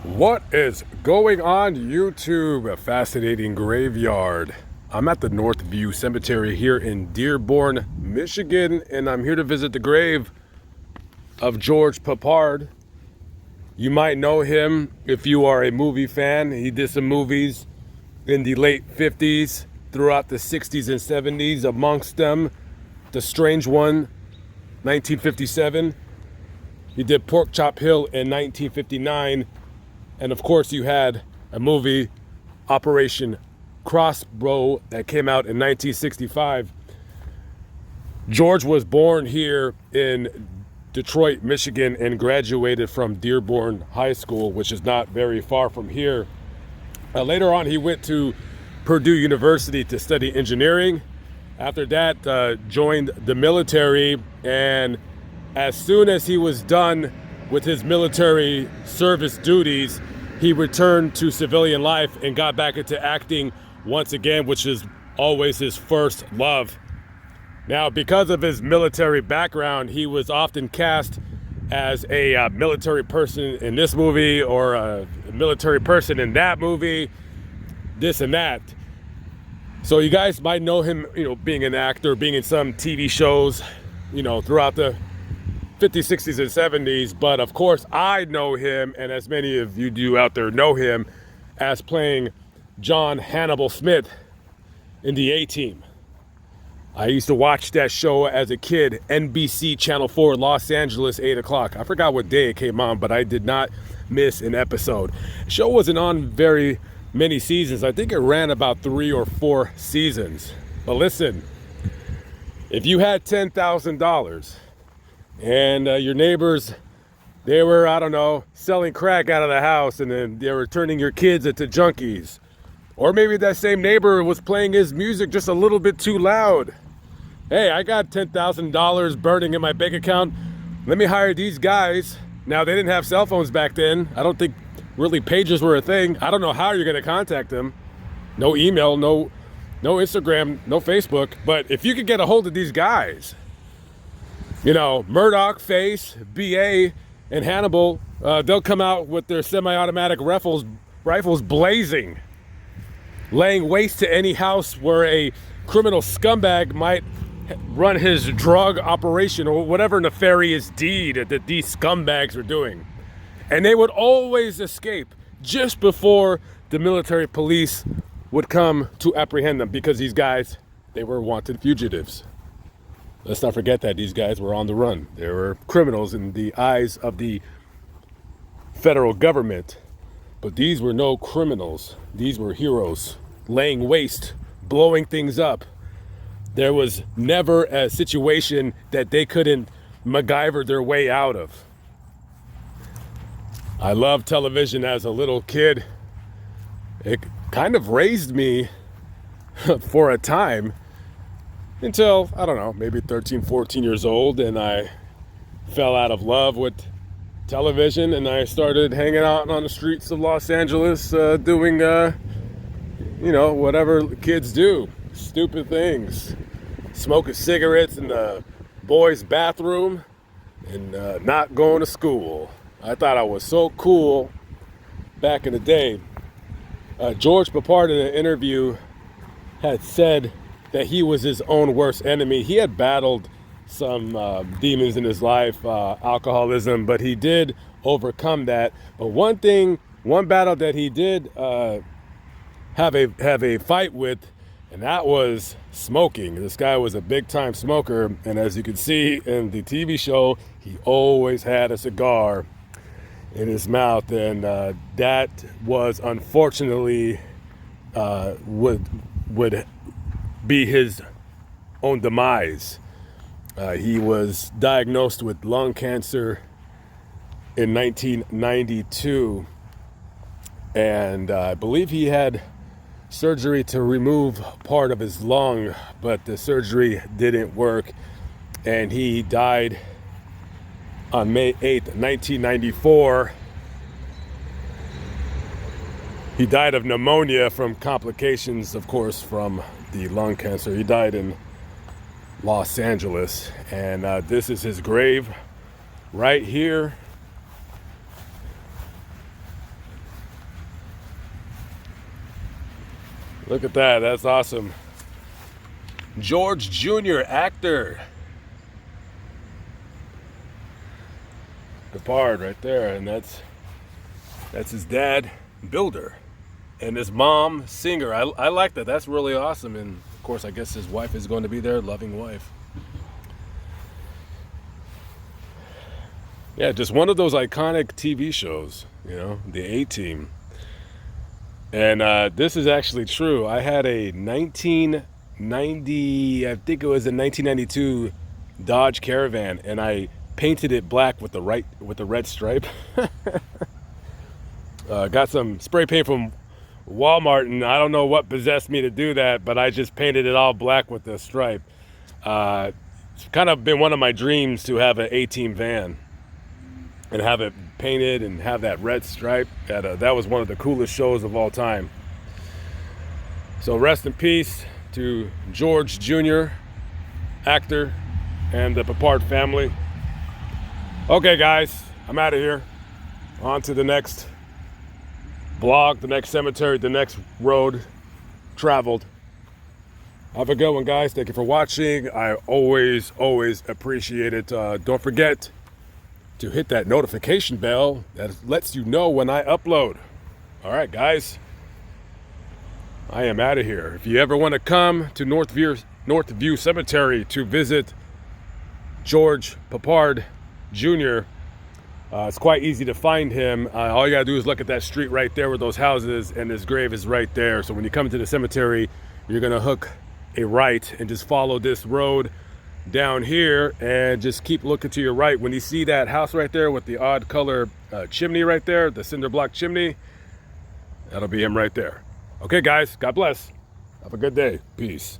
What is going on YouTube? A fascinating graveyard. I'm at the Northview Cemetery here in Dearborn, Michigan, and I'm here to visit the grave of George Peppard. You might know him if you are a movie fan. He did some movies in the late 50s, throughout the 60s and 70s, amongst them The Strange One, 1957. He did Pork Chop Hill in 1959. And of course, you had a movie, Operation Crossbow, that came out in 1965. George was born here in Detroit, Michigan, and graduated from Dearborn High School, which is not very far from here. Later on, he went to Purdue University to study engineering. After that, joined the military, and as soon as he was done with his military service duties, he returned to civilian life and got back into acting once again, which is always his first love. Now, because of his military background, he was often cast as a military person in this movie, or a military person in that movie, this and that. So you guys might know him, being an actor, being in some TV shows, throughout the 50s, 60s, and 70s. But of course, I know him, and as many of you do out there know him, as playing John Hannibal Smith in the A-Team. I used to watch that show as a kid, NBC Channel 4, Los Angeles, 8 o'clock. I forgot what day it came on, but I did not miss an episode. The show wasn't on very many seasons. I think it ran about 3 or 4 seasons. But listen, if you had $10,000 and your neighbors, they were, selling crack out of the house, and then they were turning your kids into junkies. Or maybe that same neighbor was playing his music just a little bit too loud. Hey, I got $10,000 burning in my bank account. Let me hire these guys. Now, they didn't have cell phones back then. I don't think really pages were a thing. I don't know how you're going to contact them. No email, no Instagram, no Facebook. But if you could get a hold of these guys, Murdoch, Face, BA, and Hannibal, they'll come out with their semi-automatic rifles blazing, laying waste to any house where a criminal scumbag might run his drug operation or whatever nefarious deed that these scumbags are doing. And they would always escape just before the military police would come to apprehend them, because these guys, they were wanted fugitives. Let's not forget that these guys were on the run. They were criminals in the eyes of the federal government. But these were no criminals. These were heroes, laying waste, blowing things up. There was never a situation that they couldn't MacGyver their way out of. I loved television as a little kid. It kind of raised me for a time, until, maybe 13, 14 years old, and I fell out of love with television, and I started hanging out on the streets of Los Angeles, doing, whatever kids do, stupid things, smoking cigarettes in the boys' bathroom, and not going to school. I thought I was so cool back in the day. George Peppard, in an interview, had said that he was his own worst enemy. He had battled some demons in his life, alcoholism, but he did overcome that. But one battle that he did have a fight with, and that was smoking. This guy was a big time smoker, and as you can see in the TV show, he always had a cigar in his mouth, and that was unfortunately would be his own demise. He was diagnosed with lung cancer in 1992, and I believe he had surgery to remove part of his lung, but the surgery didn't work, and he died on May 8th, 1994. He died of pneumonia from complications, of course, from the lung cancer. He died in Los Angeles, and this is his grave right here Look at that. That's awesome. George Jr., actor. Peppard right there, and that's his dad, builder, and his mom, singer. I like that. That's really awesome. And of course, I guess his wife is going to be there, loving wife. Yeah, just one of those iconic TV shows, you know, the A-Team. And this is actually true. I had a 1990, I think it was a 1992 Dodge Caravan, and I painted it black with the red stripe. Got some spray paint from Walmart, and I don't know what possessed me to do that, but I just painted it all black with the stripe. It's kind of been one of my dreams to have an A-Team van and have it painted and have that red stripe. That was one of the coolest shows of all time. So rest in peace to George Jr., actor, and the Peppard family. Okay, guys, I'm out of here. On to the next vlog, the next cemetery, the next road traveled. Have a good one, guys. Thank you for watching. I always appreciate it. Don't forget to hit that notification bell that lets you know when I upload. All right, guys, I am out of here. If you ever want to come to Northview Cemetery to visit George Peppard Jr., it's quite easy to find him. All you gotta do is look at that street right there with those houses, and his grave is right there. So when you come to the cemetery, you're gonna hook a right and just follow this road down here and just keep looking to your right. When you see that house right there with the odd color chimney right there, the cinder block chimney, that'll be him right there. Okay, guys, God bless. Have a good day. Peace.